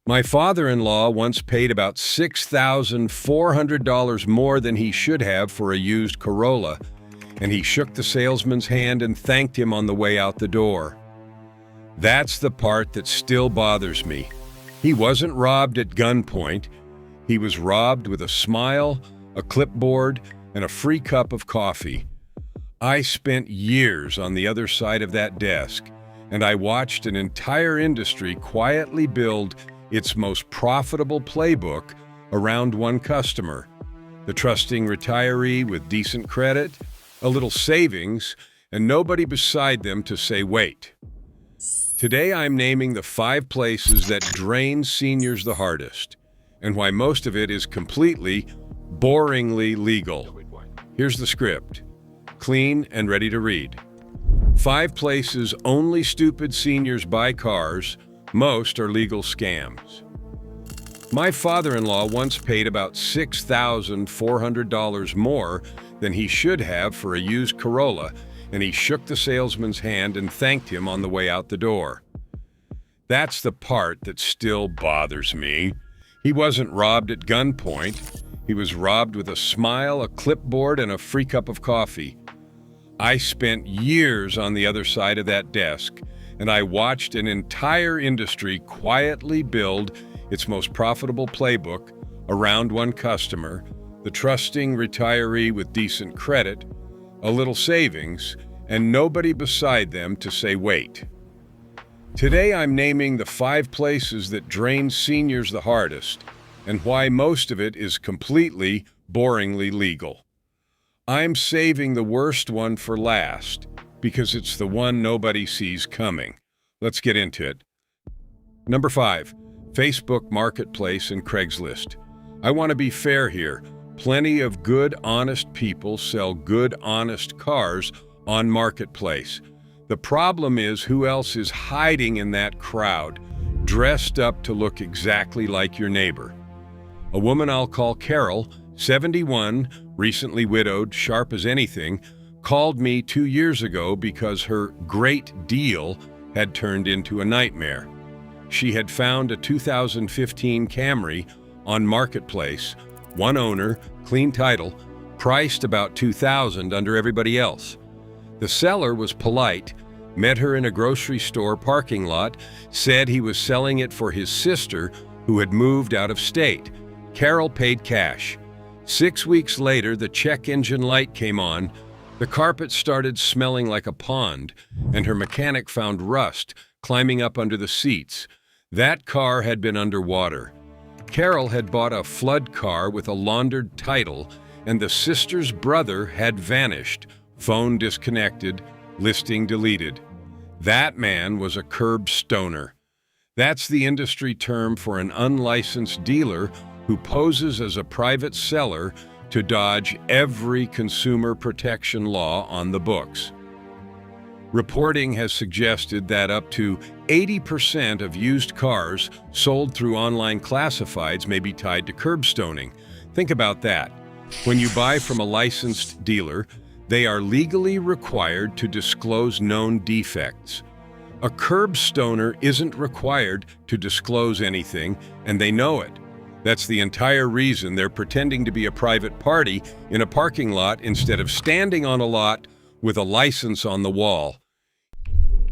My father-in-law once paid about $6,400 more than he should have for a used Corolla, and he shook the salesman's hand and thanked him on the way out the door. That's the part that still bothers me. He wasn't robbed at gunpoint. He was robbed with a smile, a clipboard, and a free cup of coffee. I spent years on the other side of that desk, and I watched an entire industry quietly build its most profitable playbook around one customer, the trusting retiree with decent credit, a little savings, and nobody beside them to say, wait. Today I'm naming the 5 places that drain seniors the hardest, and why most of it is completely, boringly legal. Here's the script, clean and ready to read. 5 places only stupid seniors buy cars. Most are legal scams. My father-in-law once paid about $6,400 more than he should have for a used Corolla, and he shook the salesman's hand and thanked him on the way out the door. That's the part that still bothers me. He wasn't robbed at gunpoint. He was robbed with a smile, a clipboard, and a free cup of coffee. I spent years on the other side of that desk, and I watched an entire industry quietly build its most profitable playbook around one customer, the trusting retiree with decent credit, a little savings, and nobody beside them to say, wait. Today I'm naming the 5 places that drain seniors the hardest, and why most of it is completely, boringly legal. I'm saving the worst one for last, because it's the one nobody sees coming. Let's get into it. Number 5, Facebook Marketplace and Craigslist. I want to be fair here. Plenty of good, honest people sell good, honest cars on Marketplace. The problem is who else is hiding in that crowd, dressed up to look exactly like your neighbor. A woman I'll call Carol, 71, recently widowed, sharp as anything, called me 2 years ago because her great deal had turned into a nightmare. She had found a 2015 Camry on Marketplace, one owner, clean title, priced about $2,000 under everybody else. The seller was polite, met her in a grocery store parking lot, said he was selling it for his sister who had moved out of state. Carol paid cash. 6 weeks later, the check engine light came on, the carpet started smelling like a pond, and her mechanic found rust climbing up under the seats. That car had been underwater. Carol had bought a flood car with a laundered title, and the sister's brother had vanished, phone disconnected, listing deleted. That man was a curb stoner. That's the industry term for an unlicensed dealer who poses as a private seller to dodge every consumer protection law on the books. Reporting has suggested that up to 80% of used cars sold through online classifieds may be tied to curb stoning. Think about that. When you buy from a licensed dealer, they are legally required to disclose known defects. A curb stoner isn't required to disclose anything, and they know it. That's the entire reason they're pretending to be a private party in a parking lot instead of standing on a lot with a license on the wall.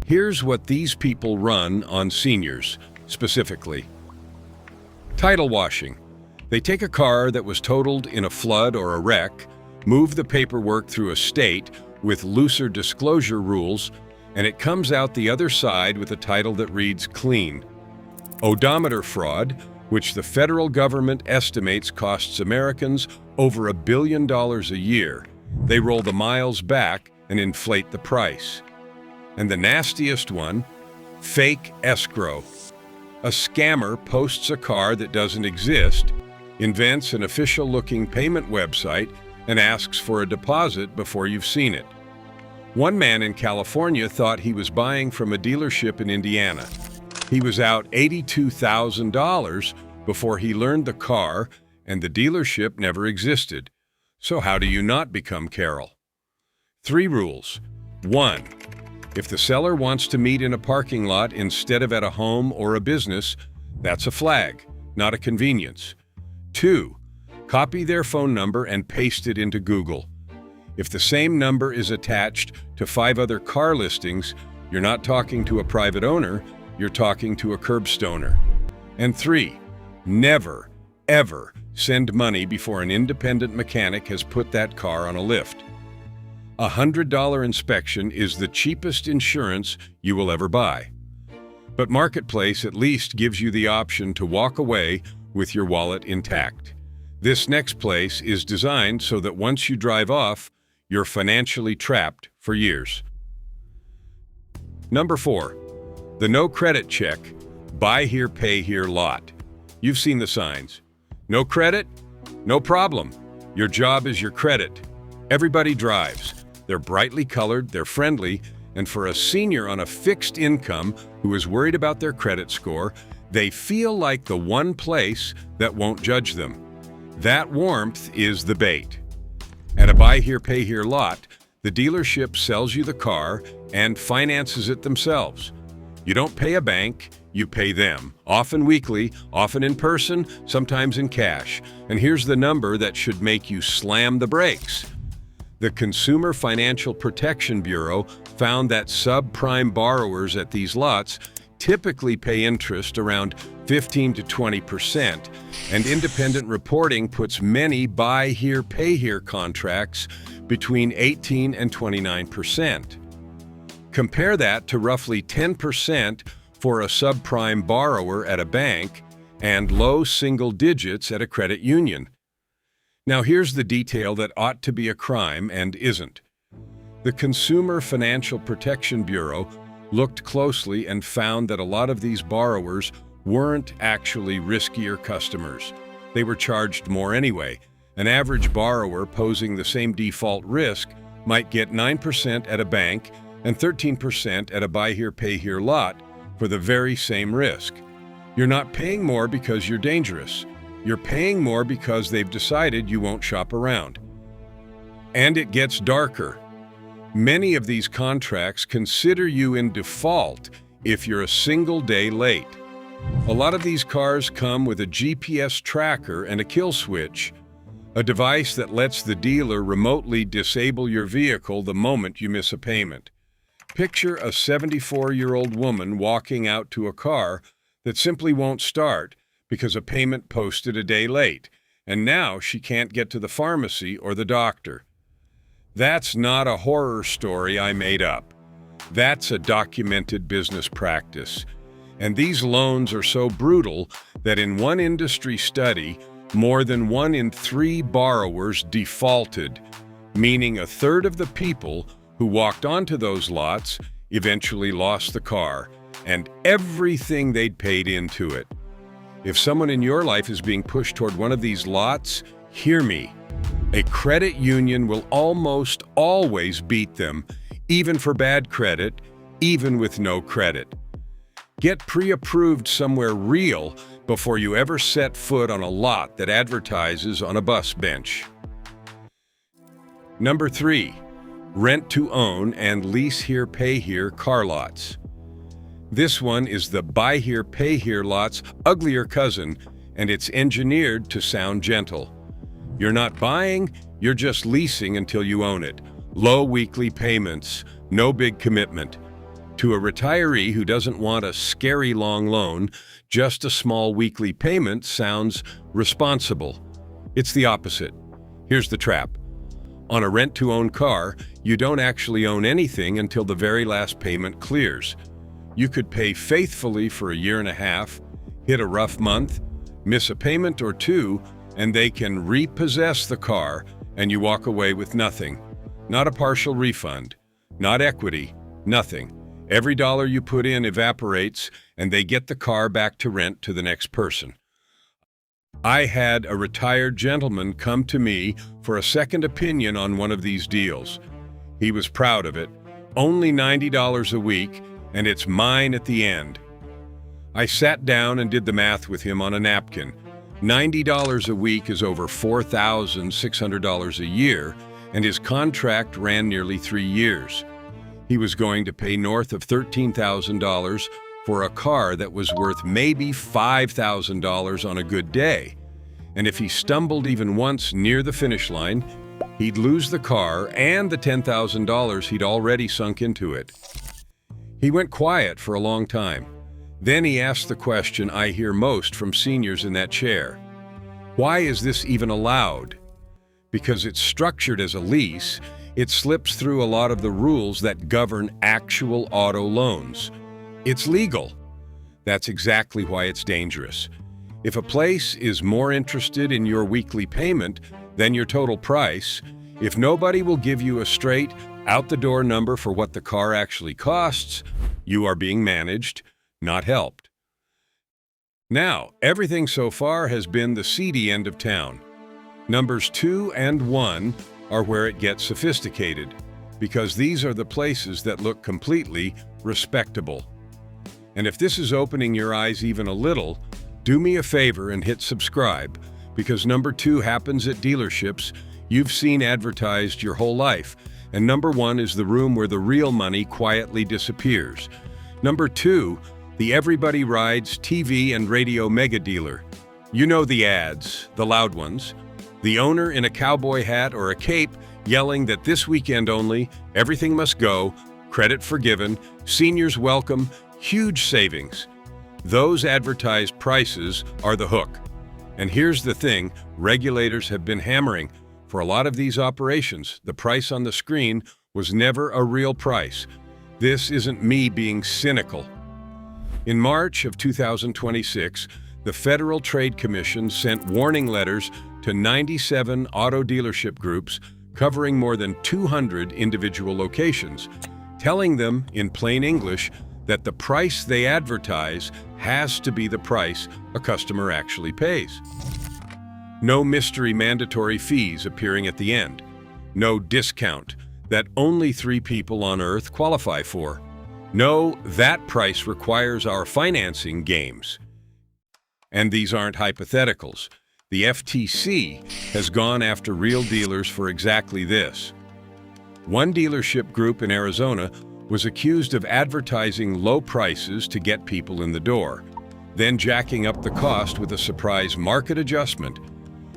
Here's what these people run on seniors, specifically. Title washing. They take a car that was totaled in a flood or a wreck, move the paperwork through a state with looser disclosure rules, and it comes out the other side with a title that reads clean. Odometer fraud, which the federal government estimates costs Americans over $1 billion a year. They roll the miles back and inflate the price. And the nastiest one, fake escrow. A scammer posts a car that doesn't exist, invents an official-looking payment website, and asks for a deposit before you've seen it. One man in California thought he was buying from a dealership in Indiana. He was out $82,000 before he learned the car and the dealership never existed. So how do you not become Carol? 3 rules. 1. If the seller wants to meet in a parking lot instead of at a home or a business, That's a flag, not a convenience. 2. Copy their phone number and paste it into Google. If the same number is attached to 5 other car listings, you're not talking to a private owner, you're talking to a curbstoner. And 3. Never, ever send money before an independent mechanic has put that car on a lift. A $100 inspection is the cheapest insurance you will ever buy. But Marketplace at least gives you the option to walk away with your wallet intact. This next place is designed so that once you drive off, you're financially trapped for years. Number 4, the no credit check, buy here, pay here lot. You've seen the signs. No credit? No problem. Your job is your credit. Everybody drives. They're brightly colored, they're friendly, and for a senior on a fixed income who is worried about their credit score, they feel like the one place that won't judge them. That warmth is the bait. At a buy here, pay here lot, the dealership sells you the car and finances it themselves. You don't pay a bank, you pay them, often weekly, often in person, sometimes in cash. And here's the number that should make you slam the brakes. The Consumer Financial Protection Bureau found that subprime borrowers at these lots typically pay interest around 15 to 20%, and independent reporting puts many buy here, pay here contracts between 18 and 29%. Compare that to roughly 10% for a subprime borrower at a bank and low single digits at a credit union. Now here's the detail that ought to be a crime and isn't. The Consumer Financial Protection Bureau looked closely and found that a lot of these borrowers weren't actually riskier customers. They were charged more anyway. An average borrower posing the same default risk might get 9% at a bank and 13% at a buy here, pay here lot for the very same risk. You're not paying more because you're dangerous. You're paying more because they've decided you won't shop around. And it gets darker. Many of these contracts consider you in default if you're a single day late. A lot of these cars come with a GPS tracker and a kill switch, a device that lets the dealer remotely disable your vehicle the moment you miss a payment. Picture a 74-year-old woman walking out to a car that simply won't start because a payment posted a day late, and now she can't get to the pharmacy or the doctor. That's not a horror story I made up. That's a documented business practice. And these loans are so brutal that in one industry study, more than 1 in 3 borrowers defaulted, meaning a third of the people who walked onto those lots eventually lost the car and everything they'd paid into it. If someone in your life is being pushed toward one of these lots, hear me. A credit union will almost always beat them, even for bad credit, even with no credit. Get pre-approved somewhere real before you ever set foot on a lot that advertises on a bus bench. Number 3, rent to own and lease here, pay here car lots. This one is the buy here, pay here lot's uglier cousin, and it's engineered to sound gentle. You're not buying, you're just leasing until you own it. Low weekly payments, no big commitment. To a retiree who doesn't want a scary long loan, just a small weekly payment sounds responsible. It's the opposite. Here's the trap. On a rent-to-own car, you don't actually own anything until the very last payment clears. You could pay faithfully for a year and a half, hit a rough month, miss a payment or two, and they can repossess the car and you walk away with nothing. Not a partial refund, not equity, nothing. Every dollar you put in evaporates and they get the car back to rent to the next person. I had a retired gentleman come to me for a second opinion on one of these deals. He was proud of it. Only $90 a week, and it's mine at the end. I sat down and did the math with him on a napkin. $90 a week is over $4,600 a year, and his contract ran nearly 3 years. He was going to pay north of $13,000 for a car that was worth maybe $5,000 on a good day. And if he stumbled even once near the finish line, he'd lose the car and the $10,000 he'd already sunk into it. He went quiet for a long time. Then he asked the question I hear most from seniors in that chair. Why is this even allowed? Because it's structured as a lease, it slips through a lot of the rules that govern actual auto loans. It's legal. That's exactly why it's dangerous. If a place is more interested in your weekly payment than your total price, if nobody will give you a straight, out-the-door number for what the car actually costs, you are being managed, not helped. Now, everything so far has been the seedy end of town. Numbers 2 and 1 are where it gets sophisticated, because these are the places that look completely respectable. And if this is opening your eyes even a little, do me a favor and hit subscribe, because number 2 happens at dealerships you've seen advertised your whole life, and number 1 is the room where the real money quietly disappears. Number 2, the everybody rides TV and radio mega dealer. You know the ads, the loud ones. The owner in a cowboy hat or a cape yelling that this weekend only, everything must go, credit forgiven, seniors welcome, huge savings. Those advertised prices are the hook. And here's the thing, regulators have been hammering. For a lot of these operations, the price on the screen was never a real price. This isn't me being cynical. In March of 2026, the Federal Trade Commission sent warning letters to 97 auto dealership groups covering more than 200 individual locations, telling them in plain English that the price they advertise has to be the price a customer actually pays. No mystery mandatory fees appearing at the end. No discount that only 3 people on Earth qualify for. No, that price requires our financing games. And these aren't hypotheticals. The FTC has gone after real dealers for exactly this. One dealership group in Arizona was accused of advertising low prices to get people in the door, then jacking up the cost with a surprise market adjustment,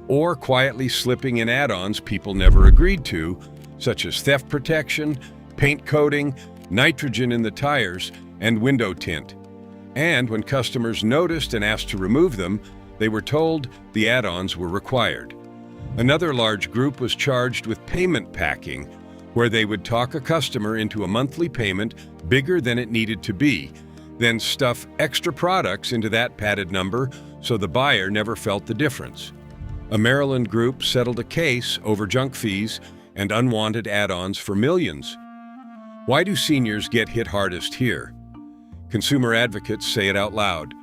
or quietly slipping in add-ons people never agreed to, such as theft protection, paint coating, nitrogen in the tires, and window tint. And when customers noticed and asked to remove them, they were told the add-ons were required. Another large group was charged with payment packing, where they would talk a customer into a monthly payment bigger than it needed to be, then stuff extra products into that padded number so the buyer never felt the difference. A Maryland group settled a case over junk fees and unwanted add-ons for millions. Why do seniors get hit hardest here? Consumer advocates say it out loud.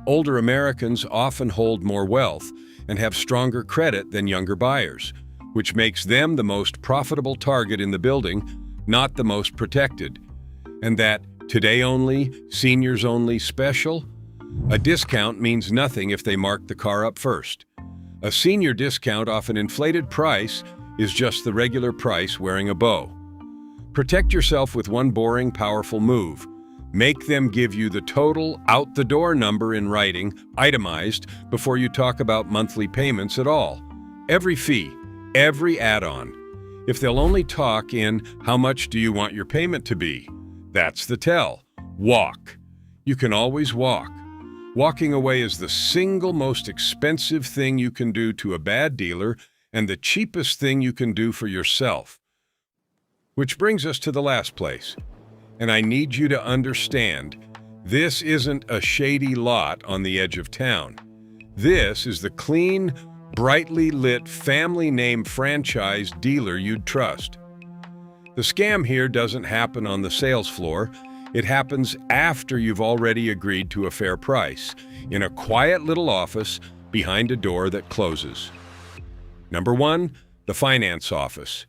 Older Americans often hold more wealth and have stronger credit than younger buyers, which makes them the most profitable target in the building, not the most protected. And that today only, seniors only special? A discount means nothing if they mark the car up first. A senior discount off an inflated price is just the regular price wearing a bow. Protect yourself with one boring, powerful move. Make them give you the total out-the-door number in writing, itemized, before you talk about monthly payments at all. Every fee, every add-on. If they'll only talk in, how much do you want your payment to be? That's the tell. Walk. You can always walk. Walking away is the single most expensive thing you can do to a bad dealer and the cheapest thing you can do for yourself. Which brings us to the last place. And I need you to understand, this isn't a shady lot on the edge of town. This is the clean, brightly lit family name franchise dealer you'd trust. The scam here doesn't happen on the sales floor. It happens after you've already agreed to a fair price, in a quiet little office behind a door that closes. Number 1, the finance office.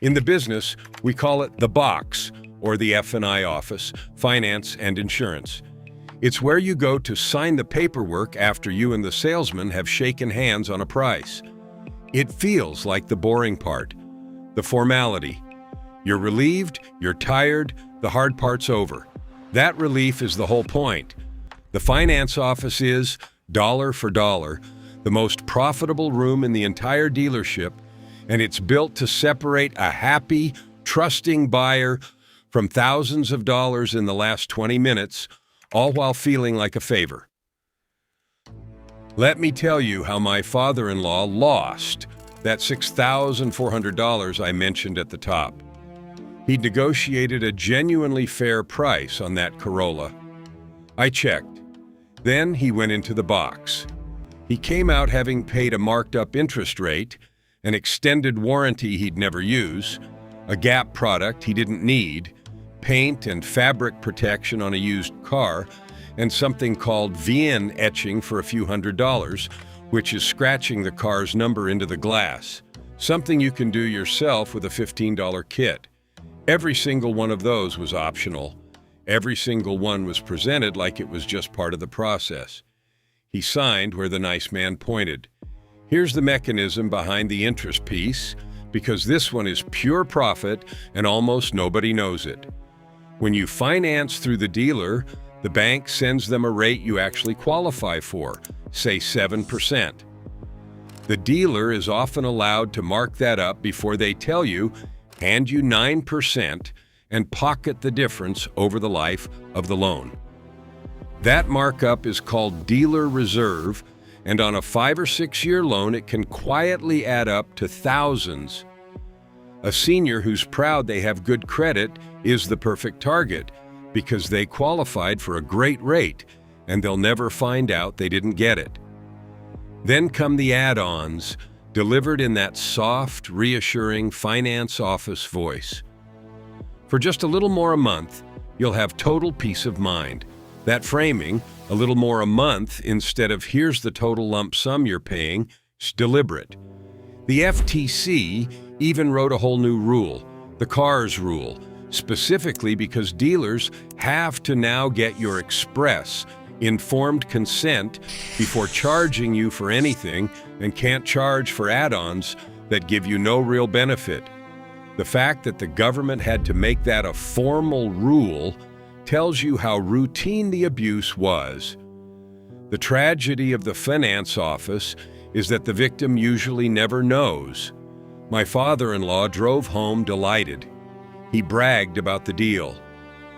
In the business, we call it the box, or the F&I office, finance and insurance. It's where you go to sign the paperwork after you and the salesman have shaken hands on a price. It feels like the boring part, the formality. You're relieved, you're tired, the hard part's over. That relief is the whole point. The finance office is, dollar for dollar, the most profitable room in the entire dealership, and it's built to separate a happy, trusting buyer from thousands of dollars in the last 20 minutes, all while feeling like a favor. Let me tell you how my father-in-law lost that $6,400 I mentioned at the top. He'd negotiated a genuinely fair price on that Corolla. I checked. Then he went into the box. He came out having paid a marked-up interest rate, an extended warranty he'd never use, a Gap product he didn't need, paint and fabric protection on a used car, and something called VN etching for a few $100s, which is scratching the car's number into the glass, something you can do yourself with a $15 kit. Every single one of those was optional. Every single one was presented like it was just part of the process. He signed where the nice man pointed. Here's the mechanism behind the interest piece, because this one is pure profit and almost nobody knows it. When you finance through the dealer, the bank sends them a rate you actually qualify for, say 7%. The dealer is often allowed to mark that up before they tell you, hand you 9%, and pocket the difference over the life of the loan. That markup is called dealer reserve, and on a 5 or 6 year loan, it can quietly add up to thousands. A senior who's proud they have good credit is the perfect target because they qualified for a great rate, and they'll never find out they didn't get it. Then come the add-ons, delivered in that soft, reassuring finance office voice. For just a little more a month, you'll have total peace of mind. That framing, a little more a month instead of here's the total lump sum you're paying, is deliberate. The FTC even wrote a whole new rule, the CARS rule, specifically because dealers have to now get your express, informed consent before charging you for anything and can't charge for add-ons that give you no real benefit. The fact that the government had to make that a formal rule tells you how routine the abuse was. The tragedy of the finance office is that the victim usually never knows. My father-in-law drove home delighted. He bragged about the deal.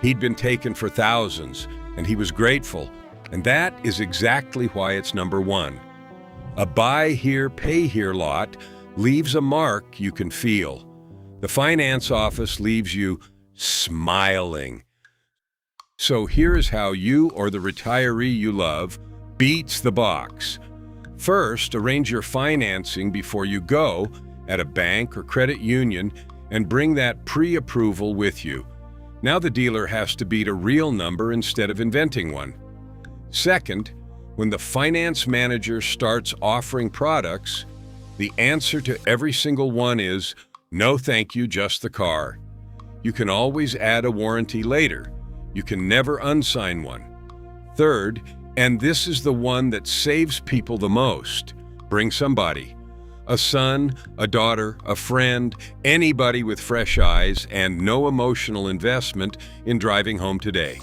He'd been taken for thousands, and he was grateful, and that is exactly why it's number one. A buy here, pay here lot leaves a mark you can feel. The finance office leaves you smiling. So here is how you or the retiree you love beats the box. First, arrange your financing before you go at a bank or credit union and bring that pre-approval with you. Now the dealer has to beat a real number instead of inventing one. Second, when the finance manager starts offering products, the answer to every single one is, no thank you, just the car. You can always add a warranty later. You can never unsign one. Third, and this is the one that saves people the most, bring somebody. A son, a daughter, a friend, anybody with fresh eyes and no emotional investment in driving home today.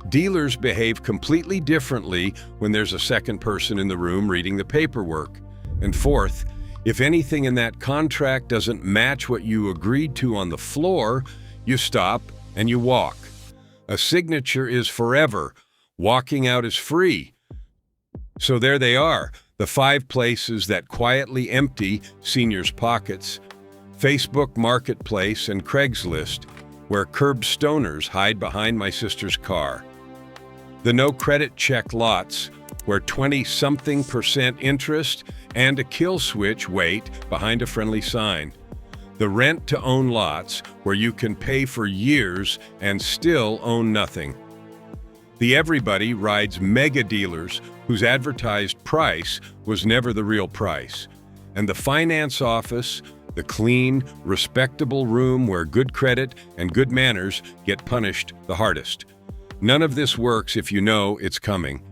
Dealers behave completely differently when there's a second person in the room reading the paperwork. And fourth, if anything in that contract doesn't match what you agreed to on the floor, you stop and you walk. A signature is forever. Walking out is free. So there they are, the 5 places that quietly empty seniors' pockets. Facebook Marketplace and Craigslist, where curb stoners hide behind my sister's car. The no credit check lots, where 20-something% interest and a kill switch wait behind a friendly sign. The rent-to-own lots, where you can pay for years and still own nothing. The everybody rides mega dealers whose advertised price was never the real price. And the finance office, the clean, respectable room where good credit and good manners get punished the hardest. None of this works if you know it's coming.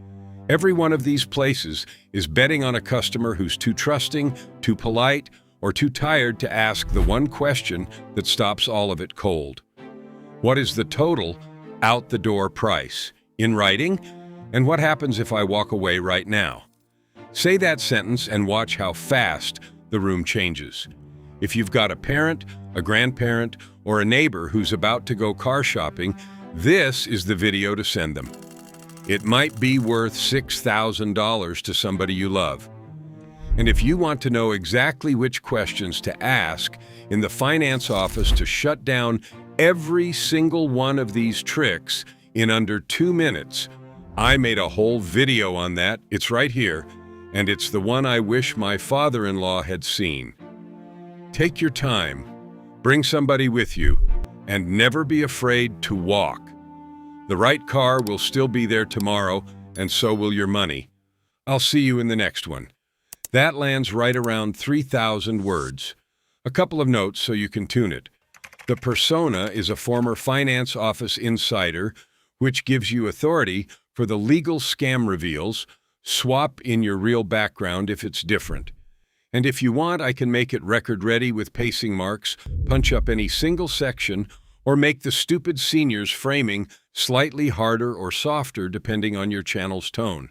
Every one of these places is betting on a customer who's too trusting, too polite, or too tired to ask the one question that stops all of it cold. What is the total out-the-door price, in writing, and what happens if I walk away right now. Say that sentence and watch how fast the room changes. If you've got a parent, a grandparent, or a neighbor who's about to go car shopping, this is the video to send them. It might be worth $6,000 to somebody you love. And if you want to know exactly which questions to ask in the finance office to shut down every single one of these tricks in under 2 minutes, I made a whole video on that. It's right here, and it's the one I wish my father-in-law had seen. Take your time, bring somebody with you, and never be afraid to walk. The right car will still be there tomorrow, and so will your money. I'll see you in the next one. That lands right around 3,000 words. A couple of notes so you can tune it. The persona is a former finance office insider, which gives you authority for the legal scam reveals. Swap in your real background if it's different. And if you want, I can make it record ready with pacing marks, punch up any single section, or make the stupid seniors framing slightly harder or softer depending on your channel's tone.